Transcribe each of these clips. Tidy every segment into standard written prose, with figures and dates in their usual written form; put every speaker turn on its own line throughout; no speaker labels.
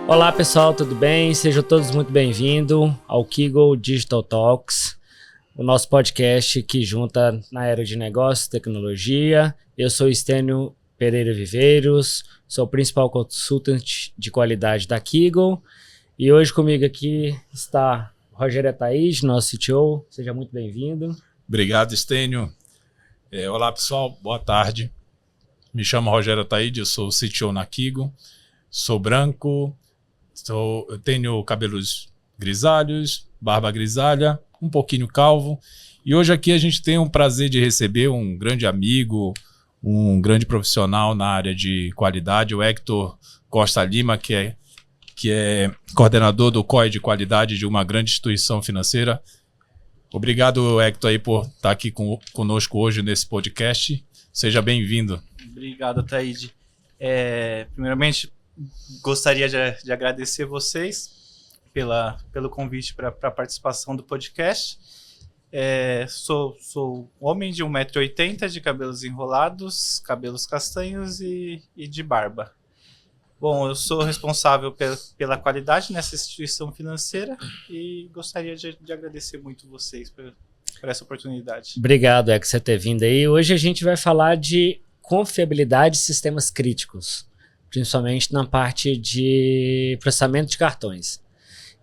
Olá pessoal, tudo bem? Sejam todos muito bem-vindos ao Kiggle Digital Talks, o nosso podcast que junta na área de negócios e tecnologia. Eu sou Estênio Pereira Viveiros, sou o principal consultant de qualidade da Kiggle e hoje comigo aqui está Rogério Ataíde, nosso CTO. Seja muito bem-vindo.
Obrigado, Estênio. Olá pessoal, boa tarde. Me chamo Rogério Ataíde, eu sou o CTO na Kiggle, sou branco. Eu tenho cabelos grisalhos, barba grisalha, um pouquinho calvo. E hoje aqui a gente tem o prazer de receber um grande amigo, um grande profissional na área de qualidade, o Hector Costa Lima, que é coordenador do COE de qualidade de uma grande instituição financeira. Obrigado, Hector, aí, por estar aqui conosco hoje nesse podcast. Seja bem-vindo.
Obrigado, Ataíde. Primeiramente, gostaria de agradecer vocês pelo convite para a participação do podcast. Sou homem de 1,80 m, de cabelos enrolados, cabelos castanhos e de barba. Bom, eu sou responsável pela qualidade nessa instituição financeira e gostaria de agradecer muito vocês por essa oportunidade.
Obrigado, por você ter vindo aí. Hoje a gente vai falar de confiabilidade de sistemas críticos, principalmente na parte de processamento de cartões.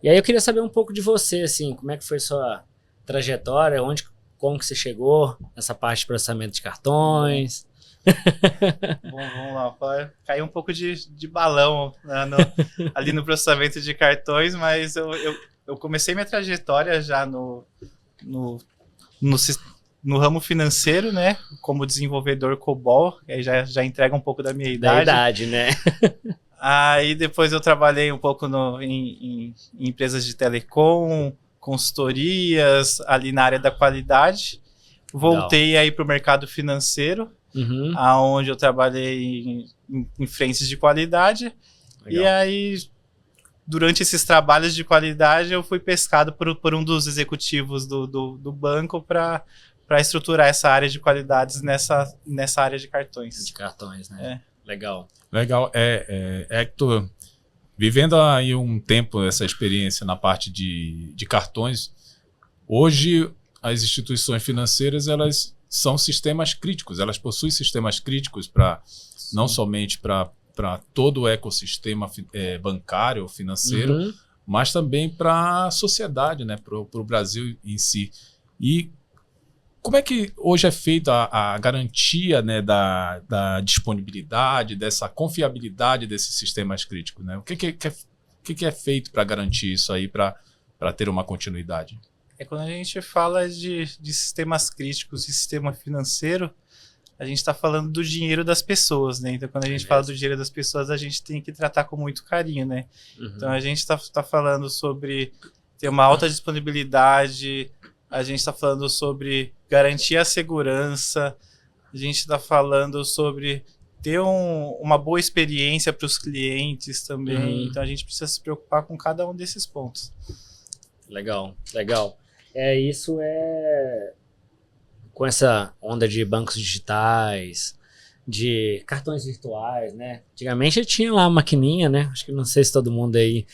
E aí eu queria saber um pouco de você, assim, como é que foi sua trajetória, como que você chegou nessa parte de processamento de cartões.
Bom, vamos lá, caiu um pouco de balão, né, ali no processamento de cartões, mas eu comecei minha trajetória já no ramo financeiro, né, como desenvolvedor COBOL, aí já entrega um pouco da minha idade.
Da idade, né?
Aí depois eu trabalhei um pouco em empresas de telecom, consultorias, ali na área da qualidade. Voltei aí para o mercado financeiro, aonde eu trabalhei em frentes de qualidade. Legal. E aí, durante esses trabalhos de qualidade, eu fui pescado por um dos executivos do banco para estruturar essa área de qualidades nessa área de cartões.
De cartões, né? Legal.
Hector, vivendo aí um tempo essa experiência na parte de cartões, hoje as instituições financeiras, elas são sistemas críticos, elas possuem sistemas críticos não somente para todo o ecossistema bancário, financeiro, mas também para a sociedade, né, para o Brasil em si. E como é que hoje é feita a garantia, né, da disponibilidade, dessa confiabilidade desses sistemas críticos, né? O que é feito para garantir isso aí, para ter uma continuidade?
Quando a gente fala de sistemas críticos e sistema financeiro, a gente está falando do dinheiro das pessoas, né? Então, quando a gente fala do dinheiro das pessoas, a gente tem que tratar com muito carinho, né? Então, a gente está falando sobre ter uma alta disponibilidade, a gente está falando sobre garantir a segurança, a gente está falando sobre ter uma boa experiência para os clientes também. Então, a gente precisa se preocupar com cada um desses pontos.
Legal. Isso com essa onda de bancos digitais, de cartões virtuais, né? Antigamente tinha lá a maquininha, né? Acho que não sei se todo mundo aí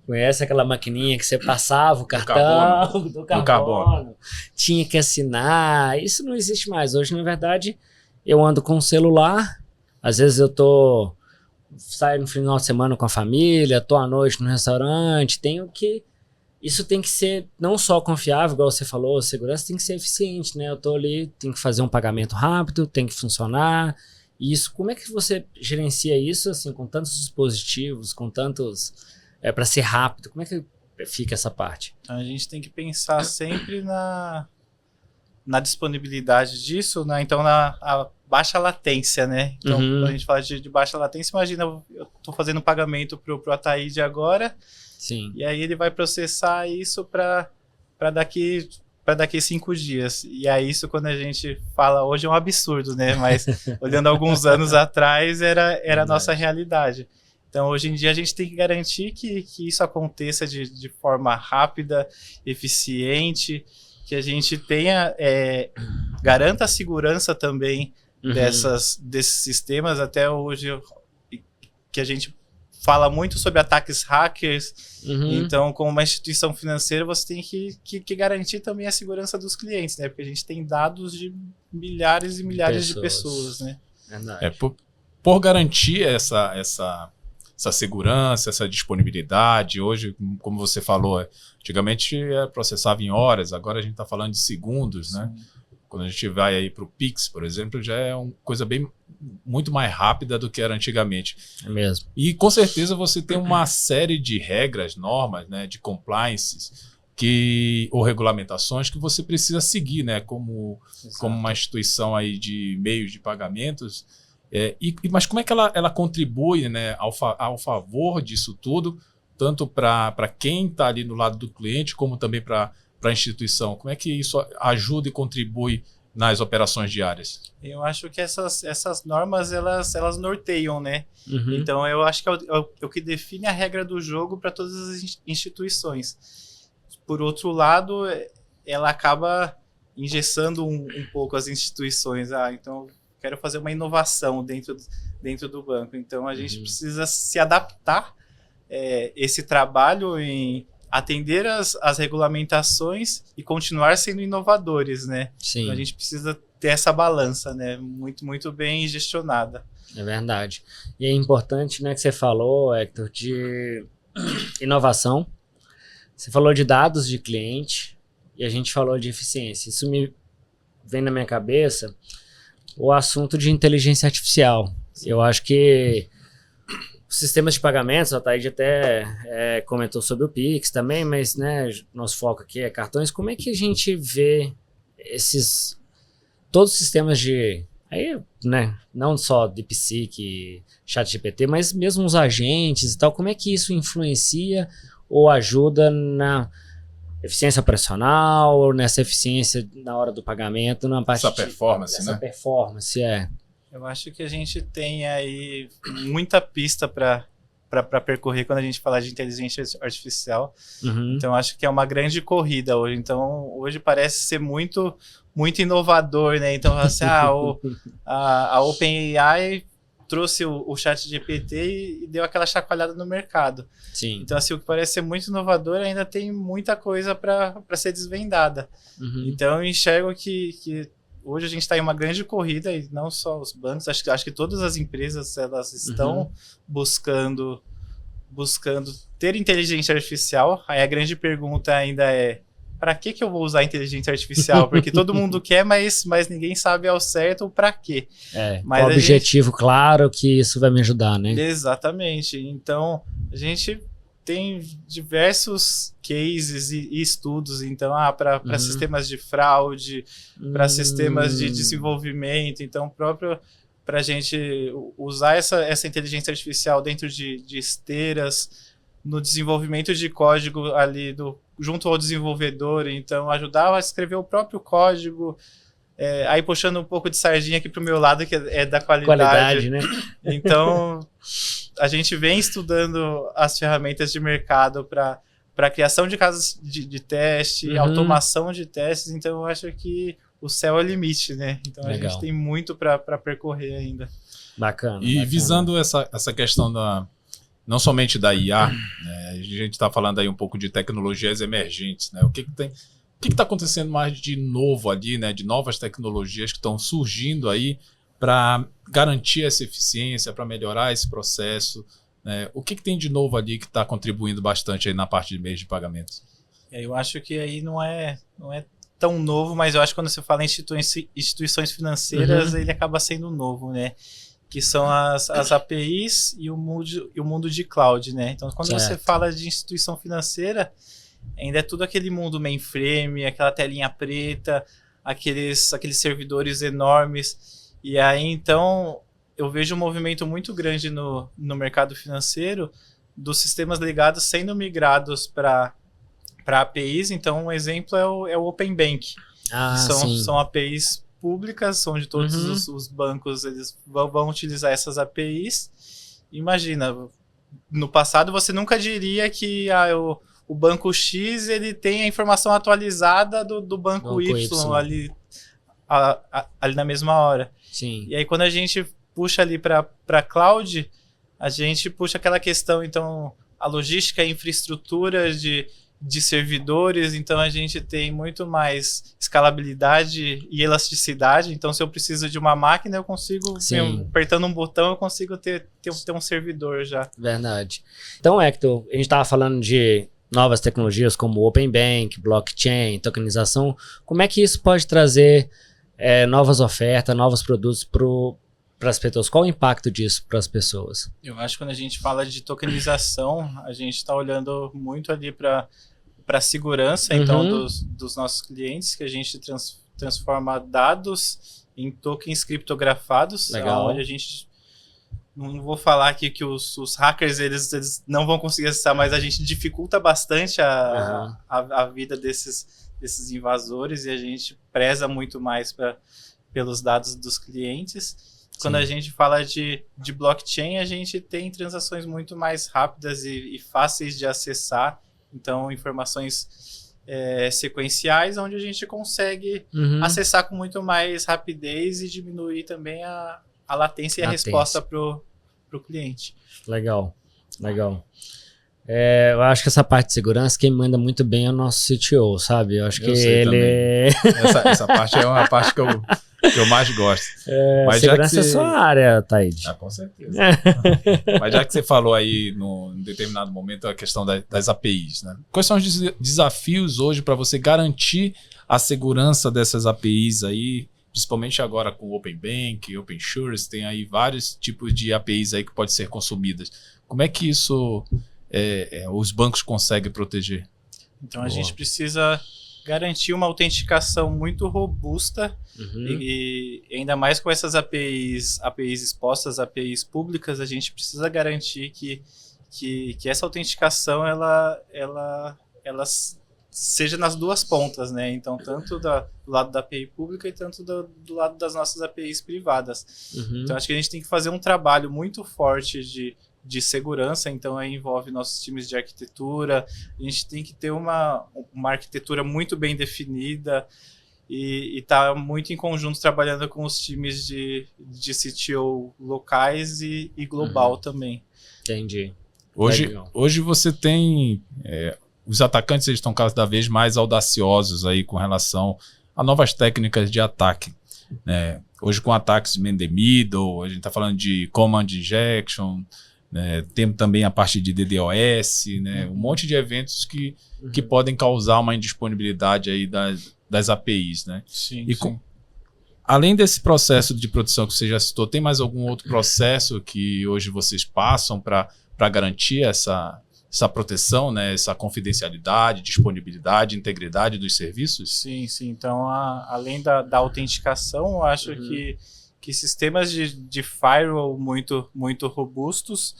conhece aquela maquininha que você passava o cartão do carbono. Tinha que assinar. Isso não existe mais. Hoje, na verdade, eu ando com o celular. Às vezes eu saio no final de semana com a família, tô à noite no restaurante. Isso tem que ser não só confiável, igual você falou, a segurança tem que ser eficiente, né? Eu tô ali, tem que fazer um pagamento rápido, tem que funcionar. Isso, como é que você gerencia isso, assim, com tantos dispositivos, com tantos... para ser rápido, como é que fica essa parte?
A gente tem que pensar sempre na disponibilidade disso, né? Então a baixa latência, né? Então, quando a gente fala de baixa latência, imagina, eu estou fazendo um pagamento pro Ataíde agora.
Sim.
E aí ele vai processar isso para daqui 5 dias. E aí isso, quando a gente fala hoje, é um absurdo, né? Mas olhando alguns anos atrás, era a nossa realidade. Então, hoje em dia, a gente tem que garantir que isso aconteça de forma rápida, eficiente, que a gente garanta a segurança também desses sistemas. Até hoje, que a gente fala muito sobre ataques hackers.
Uhum.
Então, como uma instituição financeira, você tem que garantir também a segurança dos clientes, né? Porque a gente tem dados de milhares e milhares de pessoas, né?
Verdade.
Por garantir essa segurança, essa disponibilidade, hoje, como você falou, antigamente processava em horas, agora a gente está falando de segundos, né? Quando a gente vai aí para o Pix, por exemplo, já é uma coisa muito mais rápida do que era antigamente.
É mesmo.
E com certeza você tem uma série de regras, normas, né, de compliances ou regulamentações que você precisa seguir, né, como uma instituição aí de meios de pagamentos. Mas como é que ela contribui, né, ao favor disso tudo, tanto para quem está ali no lado do cliente, como também para a instituição? Como é que isso ajuda e contribui nas operações diárias?
Eu acho que essas normas, elas norteiam, né?
Uhum.
Então, eu acho que é o que define a regra do jogo para todas as instituições. Por outro lado, ela acaba engessando um pouco as instituições. Então, quero fazer uma inovação dentro do banco. Então, a gente precisa se adaptar esse trabalho em atender as regulamentações e continuar sendo inovadores, né?
Sim.
Então a gente precisa ter essa balança, né? Muito, muito bem gestionada.
É verdade. E é importante, né, que você falou, Hector, de inovação. Você falou de dados de cliente e a gente falou de eficiência. Isso me vem na minha cabeça o assunto de inteligência artificial. Eu acho que os sistemas de pagamentos, a Thaíde até comentou sobre o Pix também, mas, né, nosso foco aqui é cartões. Como é que a gente vê todos os sistemas de, aí, né, não só DeepSeek, ChatGPT, mas mesmo os agentes e tal, como é que isso influencia ou ajuda na eficiência operacional, ou nessa eficiência na hora do pagamento, na parte
essa performance,
dessa
né?
performance,
Eu acho que a gente tem aí muita pista para percorrer quando a gente fala de inteligência artificial.
Uhum.
Então, acho que é uma grande corrida hoje. Então, hoje parece ser muito, muito inovador, né? Então, assim, a OpenAI trouxe o ChatGPT e deu aquela chacoalhada no mercado.
Sim.
Então, assim, o que parece ser muito inovador ainda tem muita coisa para ser desvendada.
Uhum.
Então, eu enxergo que hoje a gente está em uma grande corrida, e não só os bancos, acho que todas as empresas elas estão buscando ter inteligência artificial. Aí a grande pergunta ainda é: para que eu vou usar inteligência artificial? Porque todo mundo quer, mas ninguém sabe ao certo o para quê.
Qual o objetivo claro que isso vai me ajudar, né?
Exatamente. Então, a gente tem diversos cases e estudos, então, para sistemas de fraude, para sistemas de desenvolvimento, então, próprio para a gente usar essa inteligência artificial dentro de esteiras, no desenvolvimento de código ali junto ao desenvolvedor, então, ajudar a escrever o próprio código, aí puxando um pouco de sardinha aqui para o meu lado, que é da qualidade,
né?
Então, a gente vem estudando as ferramentas de mercado para a criação de casas de teste, automação de testes. Então, eu acho que o céu é o limite, né? Então, a gente tem muito para percorrer ainda.
Bacana.
E visando essa questão não somente da IA, né? A gente está falando aí um pouco de tecnologias emergentes, né? O que está acontecendo mais de novo ali, né? De novas tecnologias que estão surgindo aí para garantir essa eficiência, para melhorar esse processo, né? O que tem de novo ali que está contribuindo bastante aí na parte de meios de pagamentos?
Eu acho que aí não é tão novo, mas eu acho que quando você fala em instituições financeiras, ele acaba sendo novo, né? Que são as APIs e o mundo de cloud, né? Então, quando você fala de instituição financeira, ainda é tudo aquele mundo mainframe, aquela telinha preta, aqueles servidores enormes. E aí, então, eu vejo um movimento muito grande no mercado financeiro dos sistemas ligados sendo migrados para APIs. Então, um exemplo é o Open Bank. São APIs públicas, onde todos os bancos eles vão utilizar essas APIs. Imagina, no passado você nunca diria que o banco X ele tem a informação atualizada do banco Y ali na mesma hora.
Sim.
E aí quando a gente puxa ali para cloud, A gente puxa aquela questão, então, a logística, a infraestrutura de servidores, então a gente tem muito mais escalabilidade e elasticidade. Então, se eu preciso de uma máquina, eu consigo, apertando um botão, eu consigo ter um servidor já.
Verdade. Então, Hector, a gente estava falando de novas tecnologias como Open Bank, blockchain, tokenização. Como é que isso pode trazer novas ofertas, novos produtos para as pessoas? Qual o impacto disso para as pessoas?
Eu acho que quando a gente fala de tokenização, a gente está olhando muito ali para a segurança, então, dos nossos clientes, que a gente transforma dados em tokens criptografados.
Legal.
Onde a gente... Não vou falar aqui que os hackers eles não vão conseguir acessar, mas a gente dificulta bastante a vida desses invasores, e a gente preza muito mais pelos dados dos clientes. Quando a gente fala de blockchain, a gente tem transações muito mais rápidas e fáceis de acessar. Então, informações sequenciais, onde a gente consegue acessar com muito mais rapidez e diminuir também a latência e a resposta para o cliente.
Legal. Eu acho que essa parte de segurança, quem manda muito bem é o nosso CTO, sabe? Eu acho que ele...
Essa parte é uma parte que eu mais gosto.
Mas segurança já que é sua área, Taide.
Com certeza. Mas já que você falou aí, em determinado momento, a questão das APIs, né? Quais são os desafios hoje para você garantir a segurança dessas APIs aí, principalmente agora com o Open Bank, Open Insurance, tem aí vários tipos de APIs aí que podem ser consumidas. Como é que isso os bancos conseguem proteger?
Então, a gente precisa garantir uma autenticação muito robusta e ainda mais com essas APIs expostas, APIs públicas, a gente precisa garantir que essa autenticação ela seja nas duas pontas, né? Então, tanto do lado da API pública e tanto do lado das nossas APIs privadas. Então, acho que a gente tem que fazer um trabalho muito forte de segurança, então aí envolve nossos times de arquitetura. A gente tem que ter uma arquitetura muito bem definida e tá muito em conjunto trabalhando com os times de CTO locais e global também.
Entendi.
Hoje você tem... os atacantes eles estão cada vez mais audaciosos aí com relação a novas técnicas de ataque, né? Hoje com ataques man the middle, a gente está falando de command injection, né? Temos também a parte de DDoS, né? Um monte de eventos que podem causar uma indisponibilidade aí das APIs, né?
Sim,
além desse processo de proteção que você já citou, tem mais algum outro processo que hoje vocês passam para garantir essa proteção, né? Essa confidencialidade, disponibilidade, integridade dos serviços?
Sim. Então, além da autenticação, eu acho que sistemas de firewall muito robustos,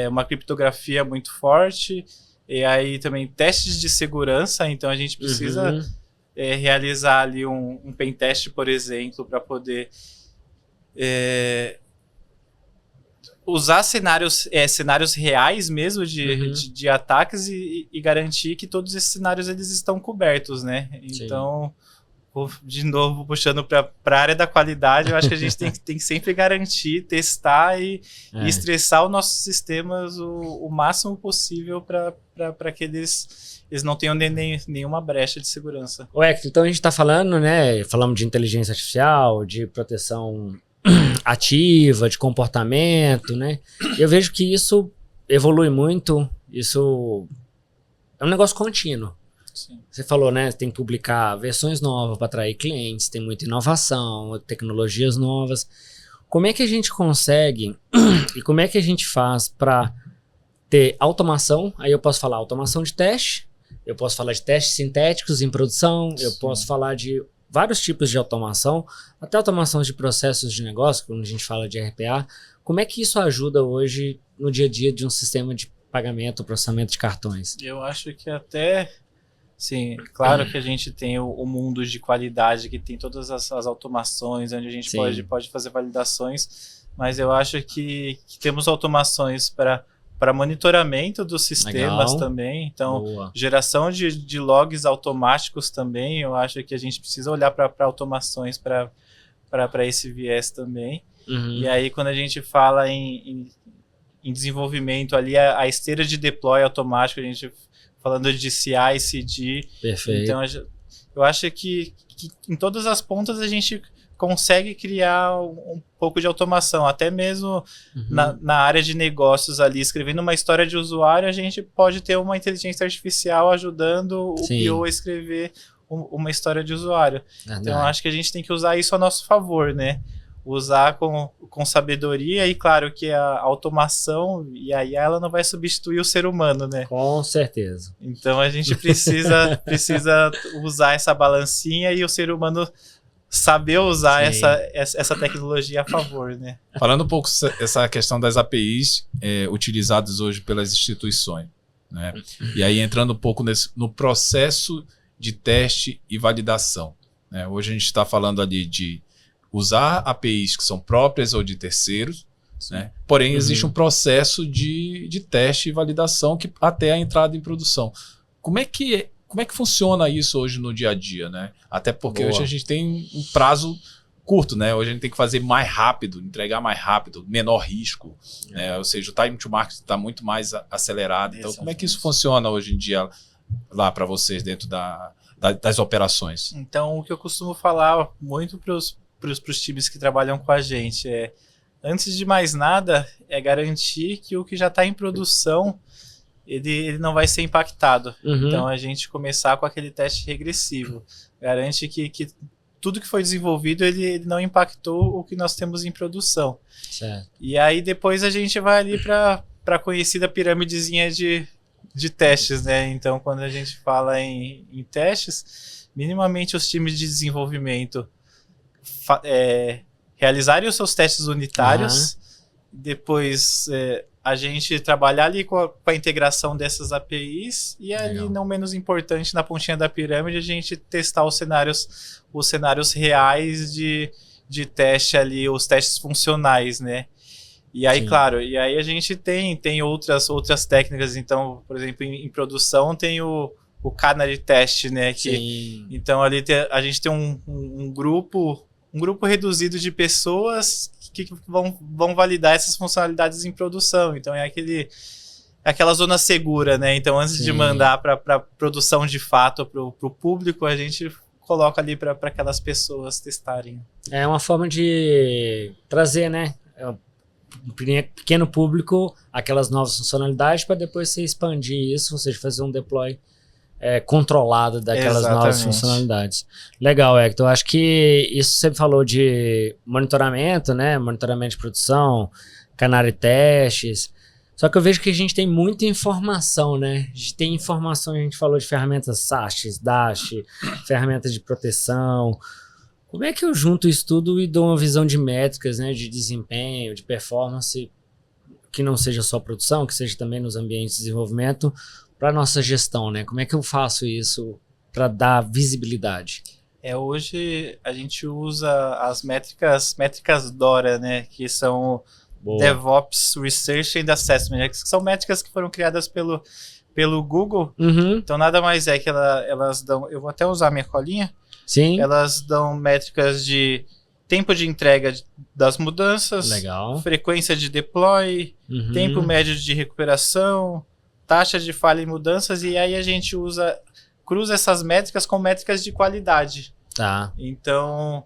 uma criptografia muito forte, e aí também testes de segurança. Então, a gente precisa realizar ali um pen test, por exemplo, para poder usar cenários reais mesmo de ataques e garantir que todos esses cenários eles estão cobertos, né? Então, de novo, puxando para a área da qualidade, eu acho que a gente tem que sempre garantir, testar e estressar os nossos sistemas o máximo possível para que eles não tenham nenhuma brecha de segurança.
Hector, então a gente está falando, né? Falamos de inteligência artificial, de proteção ativa, de comportamento, né? Eu vejo que isso evolui muito, isso é um negócio contínuo.
Sim.
Você falou, né? Tem que publicar versões novas para atrair clientes, tem muita inovação, tecnologias novas. Como é que a gente consegue e como é que a gente faz para ter automação? Aí eu posso falar automação de teste, eu posso falar de testes sintéticos em produção, eu posso falar de vários tipos de automação, até automação de processos de negócio, quando a gente fala de RPA. Como é que isso ajuda hoje no dia a dia de um sistema de pagamento, processamento de cartões?
Eu acho que até... Sim, claro que a gente tem o mundo de qualidade, que tem todas as automações, onde a gente pode fazer validações, mas eu acho que temos automações para monitoramento dos sistemas também. Então, geração de logs automáticos também. Eu acho que a gente precisa olhar para automações para esse viés também. E aí, quando a gente fala em em desenvolvimento ali a esteira de deploy automático, a gente falando de CI, CD.
Perfeito.
Então, eu acho que em todas as pontas a gente consegue criar um pouco de automação, até mesmo na área de negócios ali, escrevendo uma história de usuário, a gente pode ter uma inteligência artificial ajudando o PO a escrever uma história de usuário. Então, eu acho que a gente tem que usar isso a nosso favor, né? Usar com sabedoria e, claro, que a automação, e aí ela não vai substituir o ser humano, né?
Com certeza.
Então, a gente precisa usar essa balancinha e o ser humano saber usar essa tecnologia a favor, né?
Falando um pouco essa questão das APIs utilizadas hoje pelas instituições, né? E aí entrando um pouco no processo de teste e validação, né? Hoje a gente está falando ali de usar APIs que são próprias ou de terceiros, né? Porém existe um processo de teste e validação que até a entrada em produção. Como é que funciona isso hoje no dia a dia, né? Até porque hoje a gente tem um prazo curto, né? Hoje a gente tem que fazer mais rápido, entregar mais rápido, menor risco, né? Ou seja, o time to market está muito mais acelerado. Então, como é que isso funciona hoje em dia lá para vocês dentro das operações?
Então, o que eu costumo falar muito para os times que trabalham com a gente antes de mais nada, é garantir que o que já está em produção ele não vai ser impactado. Então, a gente começar com aquele teste regressivo. Garante que tudo que foi desenvolvido, ele não impactou o que nós temos em produção.
Certo.
E aí, depois a gente vai ali para a conhecida pirâmidezinha de testes, né? Então, quando a gente fala em testes, minimamente os times de desenvolvimento realizarem os seus testes unitários, depois a gente trabalhar ali com a integração dessas APIs e ali, não menos importante, na pontinha da pirâmide, a gente testar os cenários reais de teste ali, os testes funcionais, né? E aí, claro, a gente tem outras técnicas. Então, por exemplo, em produção tem o Canary Test, né? Então, ali a gente tem um grupo reduzido de pessoas que vão validar essas funcionalidades em produção. Então, aquela zona segura, né? Então, antes de mandar para produção de fato, para o público, a gente coloca ali para aquelas pessoas testarem.
É uma forma de trazer, né? Um pequeno público, aquelas novas funcionalidades, para depois você expandir isso, ou seja, fazer um deploy controlado daquelas novas funcionalidades. Legal, Hector. Eu acho que isso você falou de monitoramento, né? Monitoramento de produção, Canary testes. Só que eu vejo que a gente tem muita informação, né? A gente tem informação, a gente falou de ferramentas SAST, DASH, ferramentas de proteção. Como é que eu junto isso tudo e dou uma visão de métricas, né? De desempenho, de performance, que não seja só produção, que seja também nos ambientes de desenvolvimento, para nossa gestão, né? Como é que eu faço isso para dar visibilidade?
Hoje a gente usa as métricas DORA, né? Que são DevOps Research and Assessment, né? Que são métricas que foram criadas pelo Google. Então nada mais é que elas dão... Eu vou até usar minha colinha.
Sim.
Elas dão métricas de tempo de entrega das mudanças, frequência de deploy, tempo médio de recuperação, taxa de falha em mudanças, e aí a gente cruza essas métricas com métricas de qualidade.
Tá.
Então,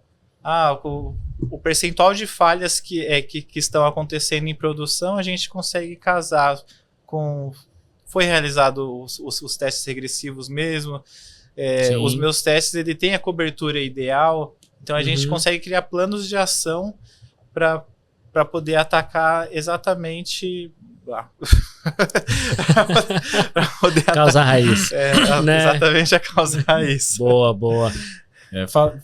o percentual de falhas que estão acontecendo em produção, a gente consegue casar com... Foi realizado os testes regressivos mesmo, os meus testes, ele tem a cobertura ideal, então a gente consegue criar planos de ação para poder atacar exatamente...
Causa raiz.
Né? Exatamente a causa raiz.
Boa.
Você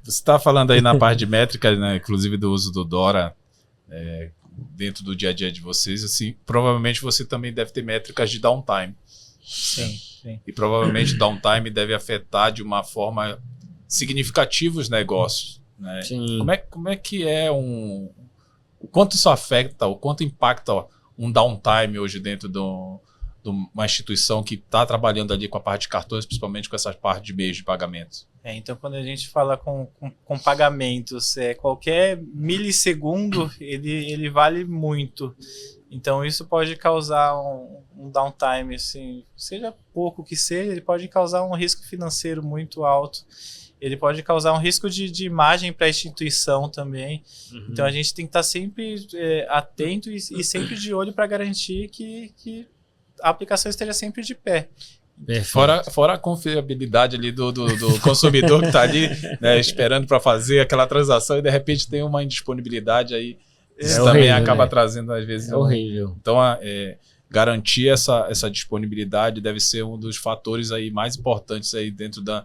está falando aí na parte de métrica, né, inclusive do uso do DORA dentro do dia a dia de vocês, assim, provavelmente você também deve ter métricas de downtime.
Sim.
E provavelmente downtime deve afetar de uma forma significativa os negócios, né?
Sim.
Como é que o quanto isso afeta, o quanto impacta um downtime hoje dentro de uma instituição que está trabalhando ali com a parte de cartões, principalmente com essa parte de meios de pagamentos?
Então, quando a gente fala com pagamentos, qualquer milissegundo, ele vale muito. Então isso pode causar um downtime, assim, seja pouco que seja, ele pode causar um risco financeiro muito alto. Ele pode causar um risco de imagem para a instituição também. Então a gente tem que estar sempre atento e sempre de olho para garantir que a aplicação esteja sempre de pé.
Fora a confiabilidade ali do consumidor que está ali, né, esperando para fazer aquela transação e de repente tem uma indisponibilidade aí. Isso também
horrível,
acaba
né?
trazendo, às vezes,
horrível.
Então, garantir essa disponibilidade deve ser um dos fatores aí mais importantes aí dentro da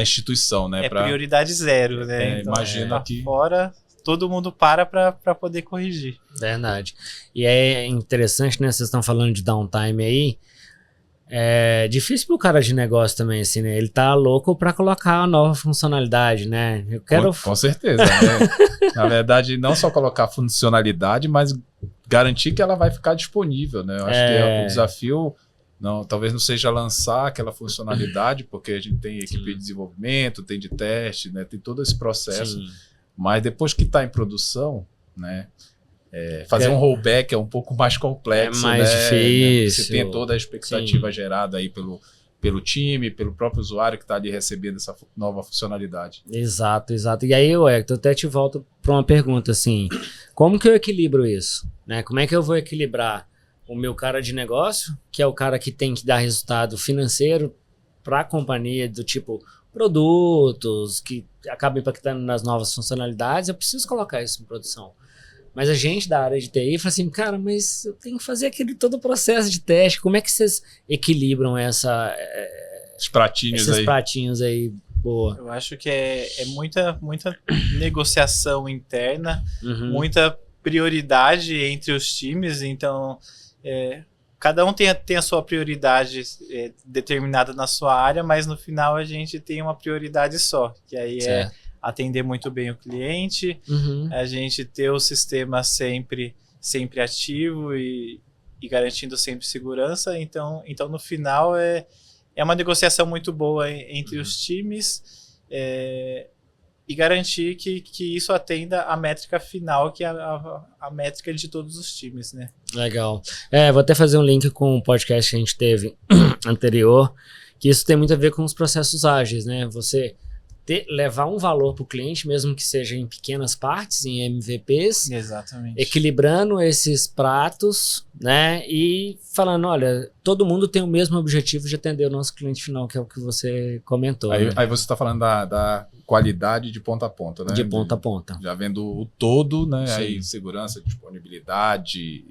instituição, né?
Prioridade zero, né? Então,
imagina que
fora, todo mundo para poder corrigir.
Verdade. E é interessante, né? Vocês estão falando de downtime aí. É difícil pro cara de negócio também, assim, né? Ele tá louco pra colocar uma nova funcionalidade, né? Eu quero...
Com certeza, né? Na verdade, não só colocar funcionalidade, mas garantir que ela vai ficar disponível, né? Eu acho que o desafio... talvez não seja lançar aquela funcionalidade, porque a gente tem equipe de desenvolvimento, tem de teste, né? Tem todo esse processo. Sim. Mas depois que está em produção, né? Fazer um rollback é um pouco mais complexo,
mais difícil.
Você tem toda a expectativa gerada aí pelo time, pelo próprio usuário que está ali recebendo essa nova funcionalidade.
Exato. E aí, Hector, até te volto para uma pergunta assim, como que eu equilibro isso? Né? Como é que eu vou equilibrar o meu cara de negócio, que é o cara que tem que dar resultado financeiro para a companhia, do tipo produtos, que acabam impactando nas novas funcionalidades, eu preciso colocar isso em produção. Mas a gente da área de TI fala assim, cara, mas eu tenho que fazer todo o processo de teste, como é que vocês equilibram esses pratinhos aí? Boa.
Eu acho que é muita negociação interna, muita prioridade entre os times, então cada um tem a sua prioridade determinada na sua área, mas no final a gente tem uma prioridade só, que aí certo. Atender muito bem o cliente, a gente ter o sistema sempre ativo e garantindo sempre segurança, então no final é uma negociação muito boa entre os times, e garantir que isso atenda a métrica final, que é a métrica de todos os times, né?
Legal. Vou até fazer um link com o podcast que a gente teve anterior, que isso tem muito a ver com os processos ágeis, né? Você levar um valor para o cliente, mesmo que seja em pequenas partes, em MVPs.
Exatamente.
Equilibrando esses pratos, né? E falando, olha, todo mundo tem o mesmo objetivo de atender o nosso cliente final, que é o que você comentou.
Aí,
né?
Aí você está falando da qualidade de ponta a ponta, né?
De ponta a ponta.
Já vendo o todo, né?
Sim.
Aí segurança, disponibilidade,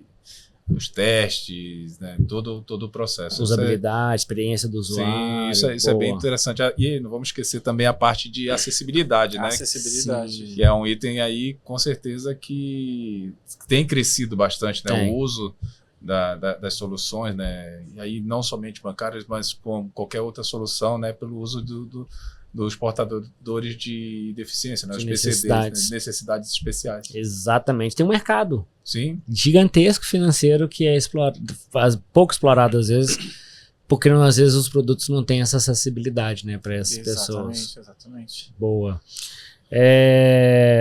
os testes, né? Todo o processo.
Usabilidade, experiência do usuário.
Sim, isso é bem interessante. E não vamos esquecer também a parte de acessibilidade, né?
Acessibilidade.
Que é um item aí, com certeza, que tem crescido bastante, né? O uso das soluções, né? E aí não somente bancárias, mas com qualquer outra solução, né? Pelo uso dos portadores de deficiência, né? Os PCDs, né? Necessidades especiais.
Exatamente. Tem um mercado
gigantesco
financeiro que é pouco explorado às vezes, porque às vezes os produtos não têm essa acessibilidade, né, para essas pessoas.
Exatamente.
Boa.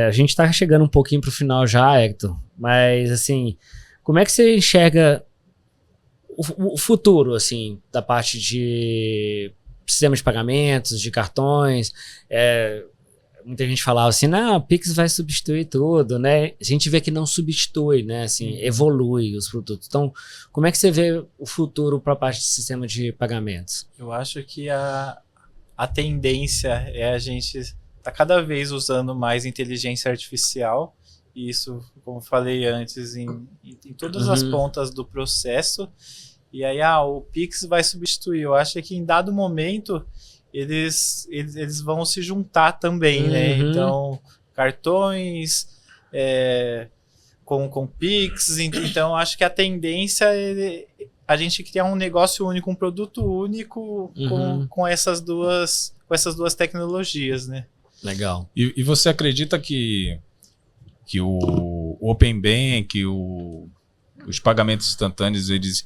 A gente está chegando um pouquinho para o final já, Hector, mas assim, como é que você enxerga o futuro, assim, da parte de sistema de pagamentos, de cartões? Muita gente falava assim, não, o Pix vai substituir tudo, né? A gente vê que não substitui, né? Assim, evolui os produtos. Então, como é que você vê o futuro para a parte de sistema de pagamentos?
Eu acho que a tendência é a gente tá cada vez usando mais inteligência artificial, e isso, como eu falei antes, em todas as pontas do processo. E aí, o Pix vai substituir. Eu acho que em dado momento eles vão se juntar também, né? Então, cartões com Pix. Então, acho que a tendência é a gente criar um negócio único, um produto único com essas duas tecnologias, né?
Legal. E você acredita que o Open Bank, os pagamentos instantâneos, eles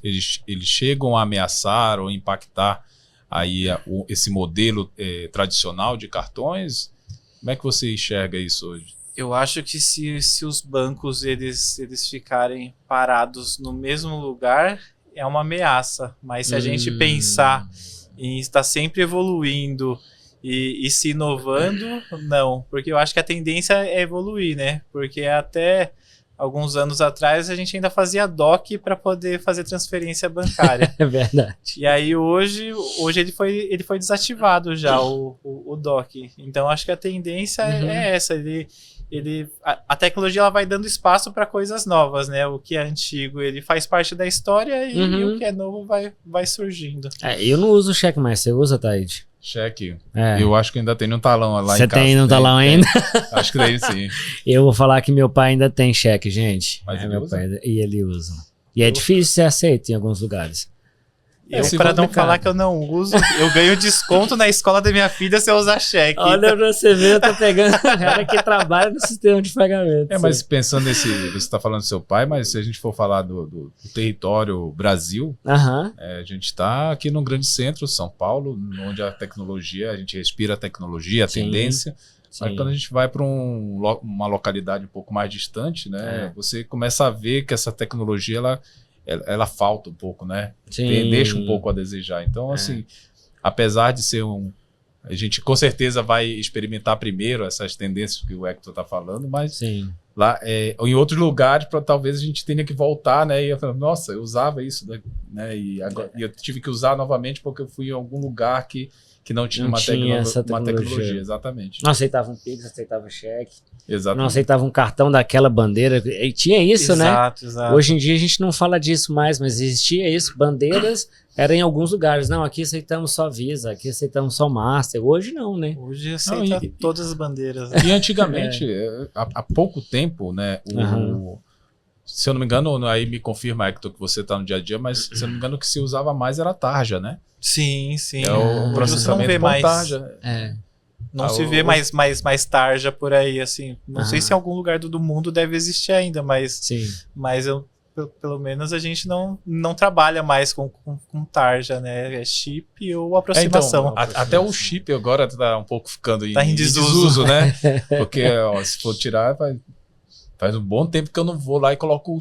chegam a ameaçar ou impactar aí esse modelo tradicional de cartões? Como é que você enxerga isso hoje?
Eu acho que se os bancos eles ficarem parados no mesmo lugar, é uma ameaça. Mas se a gente pensar em estar sempre evoluindo e se inovando, não. Porque eu acho que a tendência é evoluir, né? Porque até alguns anos atrás a gente ainda fazia DOC para poder fazer transferência bancária.
É verdade.
E aí hoje ele foi desativado já, o DOC. Então acho que a tendência é essa. A tecnologia ela vai dando espaço para coisas novas, né? O que é antigo ele faz parte da história e o que é novo vai surgindo.
Eu não uso cheque mais, você usa, Taíde?
Cheque. Eu acho que ainda tem um talão lá em casa.
Você tem no talão ainda?
Acho que tem, sim.
Eu vou falar que meu pai ainda tem cheque, gente.
Mas ele
meu
usa?
pai, e ele usa. E é difícil ser aceito em alguns lugares.
Para não falar que eu não uso, eu ganho desconto na escola da minha filha se eu usar cheque.
Olha pra você ver, eu tô pegando um cara que trabalha no sistema de pagamento.
Mas pensando nesse... Você está falando do seu pai, mas se a gente for falar do território Brasil, a gente está aqui no grande centro, São Paulo, onde a tecnologia, a gente respira a tecnologia, a tendência. Mas quando a gente vai para uma localidade um pouco mais distante, né, você começa a ver que essa tecnologia, ela falta um pouco, né? Deixa um pouco a desejar. Então, assim, apesar de ser a gente com certeza vai experimentar primeiro essas tendências que o Hector está falando, mas lá em outros lugares, talvez a gente tenha que voltar, né? E eu falo, nossa, eu usava isso, né? E eu tive que usar novamente porque eu fui em algum lugar que não tinha uma tecnologia. Exatamente.
Não aceitava um Pix, aceitava cheque.
Exatamente.
Não aceitava um cartão daquela bandeira. E tinha isso,
exato.
Hoje em dia a gente não fala disso mais, mas existia isso. Bandeiras eram em alguns lugares. Não, aqui aceitamos só Visa, aqui aceitamos só Master. Hoje não, né?
Hoje aceita todas as bandeiras.
E antigamente, há pouco tempo, né? Se eu não me engano, aí me confirma, Hector, que você está no dia a dia, mas se eu não me engano, o que se usava mais era tarja, né?
Sim.
O processamento
não vê mais
tarja.
Não se vê mais tarja por aí, assim. Não sei se em algum lugar do mundo deve existir ainda, mas pelo menos a gente não trabalha mais com tarja, né? É chip ou aproximação.
Então, até o chip agora está um pouco ficando em desuso, né? Porque se for tirar, faz um bom tempo que eu não vou lá e coloco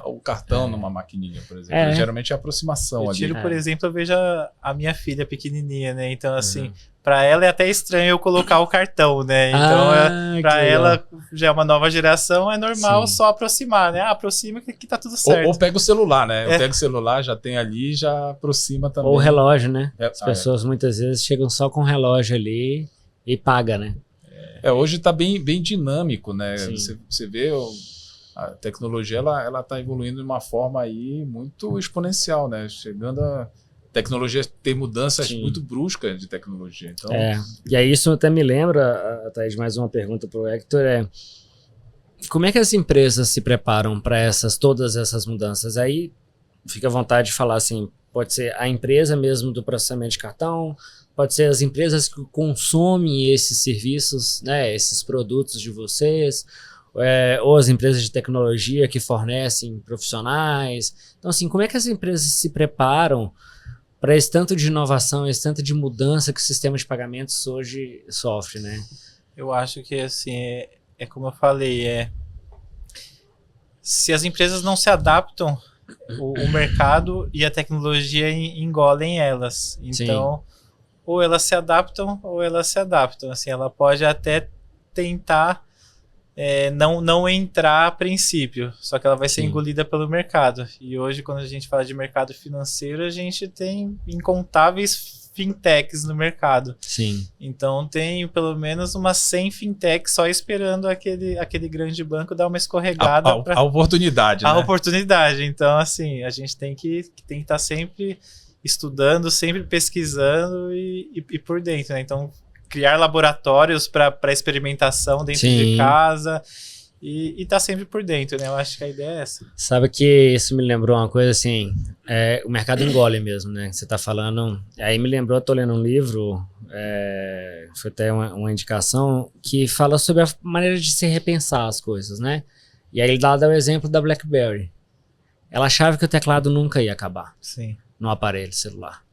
o cartão numa maquininha, por exemplo. Geralmente é aproximação ali.
Eu tiro, por exemplo, eu vejo a minha filha pequenininha, né? Então, assim, para ela é até estranho eu colocar o cartão, né? Então, para ela, já é uma nova geração, é normal só aproximar, né? Aproxima que tá tudo certo.
Ou pega o celular, né? Eu pego o celular, já tem ali, já aproxima também.
Ou o relógio, né? As pessoas muitas vezes chegam só com o relógio ali e paga, né?
Hoje está bem dinâmico, né? Você vê a tecnologia, ela está evoluindo de uma forma aí muito exponencial, né? Chegando a tecnologia ter mudanças muito bruscas de tecnologia. Então...
E aí isso até me lembra, Thaís, mais uma pergunta para o Hector, como é que as empresas se preparam para todas essas mudanças? Aí fica à vontade de falar assim, pode ser a empresa mesmo do processamento de cartão, pode ser as empresas que consomem esses serviços, né, esses produtos de vocês, ou as empresas de tecnologia que fornecem profissionais. Então, assim, como é que as empresas se preparam para esse tanto de inovação, esse tanto de mudança que o sistema de pagamentos hoje sofre, né?
Eu acho que, assim, é como eu falei, se as empresas não se adaptam, o mercado e a tecnologia engolem elas. Então... ou elas se adaptam, assim, ela pode até tentar não entrar a princípio, só que ela vai ser engolida pelo mercado. E hoje, quando a gente fala de mercado financeiro, a gente tem incontáveis fintechs no mercado. Então tem pelo menos umas 100 fintechs só esperando aquele grande banco dar uma escorregada.
A oportunidade,
a oportunidade. Então, assim, a gente tem que estar sempre estudando, sempre pesquisando e por dentro, né? Então, criar laboratórios para experimentação dentro de casa e tá sempre por dentro, né? Eu acho que a ideia é essa.
Sabe que isso me lembrou uma coisa assim, o mercado engole mesmo, né? Você tá falando, aí me lembrou, eu tô lendo um livro, foi até uma indicação, que fala sobre a maneira de se repensar as coisas, né? E aí ele dá o exemplo da BlackBerry. Ela achava que o teclado nunca ia acabar.
Sim.
No aparelho celular.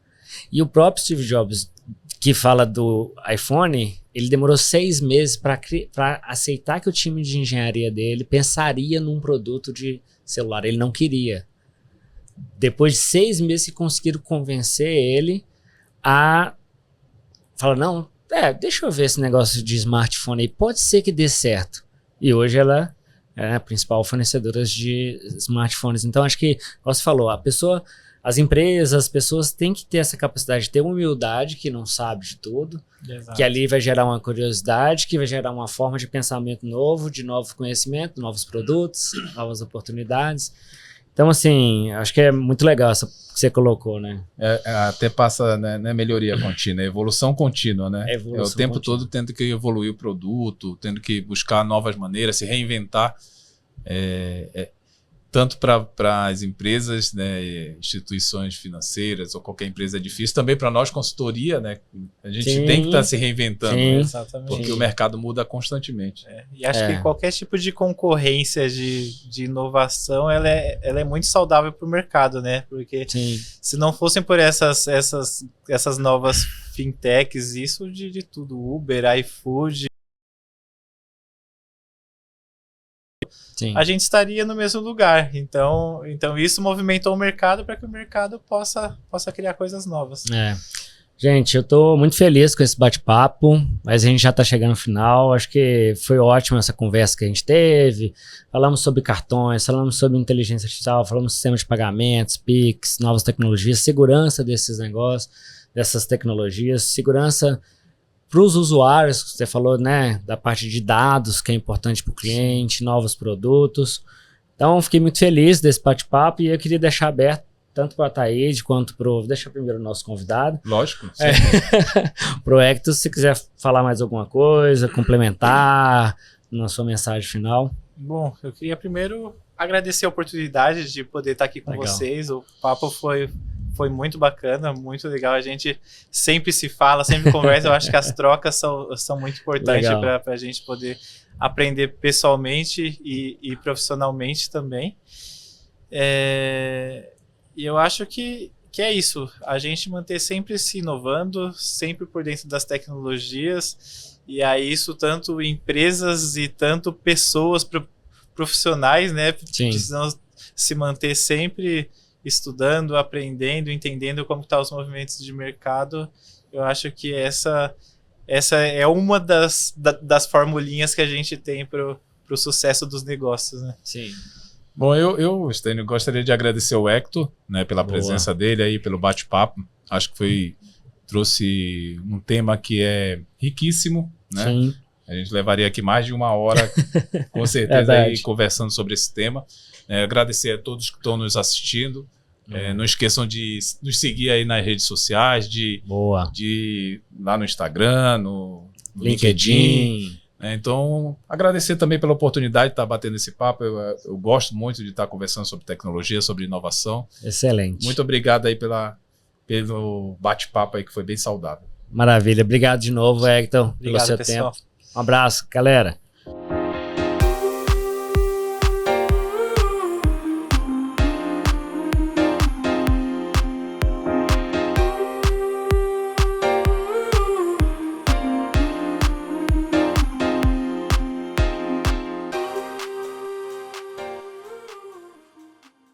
E o próprio Steve Jobs, que fala do iPhone, ele demorou 6 meses para aceitar que o time de engenharia dele pensaria num produto de celular. Ele não queria. Depois de 6 meses que conseguiram convencer ele a falar, não, deixa eu ver esse negócio de smartphone aí, pode ser que dê certo. E hoje ela é a principal fornecedora de smartphones. Então acho que, como você falou, as empresas, as pessoas têm que ter essa capacidade de ter uma humildade, que não sabe de tudo,
Exato.
que ali vai gerar uma curiosidade, que vai gerar uma forma de pensamento novo, de novo conhecimento, novos produtos, novas oportunidades. Então, assim, acho que é muito legal essa que você colocou, né?
Até passa, né, melhoria contínua, evolução contínua, né?
Evolução
o tempo
contínua.
todo tendo que evoluir o produto, tendo que buscar novas maneiras, se reinventar. Tanto para as empresas, né, instituições financeiras ou qualquer empresa é difícil, também para nós, consultoria, né? A gente
Sim.
tem que estar se reinventando,
Sim.
né?
Exatamente.
Porque o mercado muda constantemente.
E acho que qualquer tipo de concorrência de inovação, ela é muito saudável para o mercado, né? Porque
Sim.
se não fossem por essas novas fintechs, isso de tudo, Uber, iFood,
Sim.
a gente estaria no mesmo lugar. Então isso movimentou o mercado para que o mercado possa criar coisas novas.
Gente, eu tô muito feliz com esse bate-papo, mas a gente já tá chegando no final. Acho que foi ótima essa conversa que a gente teve. Falamos sobre cartões, falamos sobre inteligência artificial, falamos sistema de pagamentos, Pix, novas tecnologias, segurança desses negócios, dessas tecnologias, segurança para os usuários, você falou, né, da parte de dados, que é importante para o cliente, novos produtos. Então, fiquei muito feliz desse bate-papo e eu queria deixar aberto tanto para a Thaís quanto para o... Deixa primeiro o nosso convidado.
Lógico.
Para o Hector, se quiser falar mais alguma coisa, complementar na sua mensagem final.
Bom, eu queria primeiro agradecer a oportunidade de poder estar aqui com
Legal.
vocês. O papo foi muito bacana, muito legal. A gente sempre se fala, sempre conversa. Eu acho que as trocas são muito importantes para a gente poder aprender pessoalmente e profissionalmente também. E eu acho que é isso. A gente manter sempre se inovando, sempre por dentro das tecnologias. E aí isso tanto empresas e tanto pessoas profissionais, né?
Sim.
Precisam se manter sempre estudando, aprendendo, entendendo como estão os movimentos de mercado. Eu acho que essa é uma das formulinhas que a gente tem para o sucesso dos negócios, né?
Sim.
Bom, eu Stênio, gostaria de agradecer ao Hector, né, pela presença dele aí, pelo bate-papo. Acho que trouxe um tema que é riquíssimo, né?
Sim.
A gente levaria aqui mais de 1 hora, com certeza, aí, conversando sobre esse tema. Agradecer a todos que estão nos assistindo. Não esqueçam de nos seguir aí nas redes sociais, de lá no Instagram, no LinkedIn. Então, agradecer também pela oportunidade de estar batendo esse papo. Eu gosto muito de estar conversando sobre tecnologia, sobre inovação.
Excelente.
Muito obrigado aí pelo bate-papo aí, que foi bem saudável.
Maravilha. Obrigado de novo, Hector, pelo seu
pessoal.
tempo. Um abraço, galera.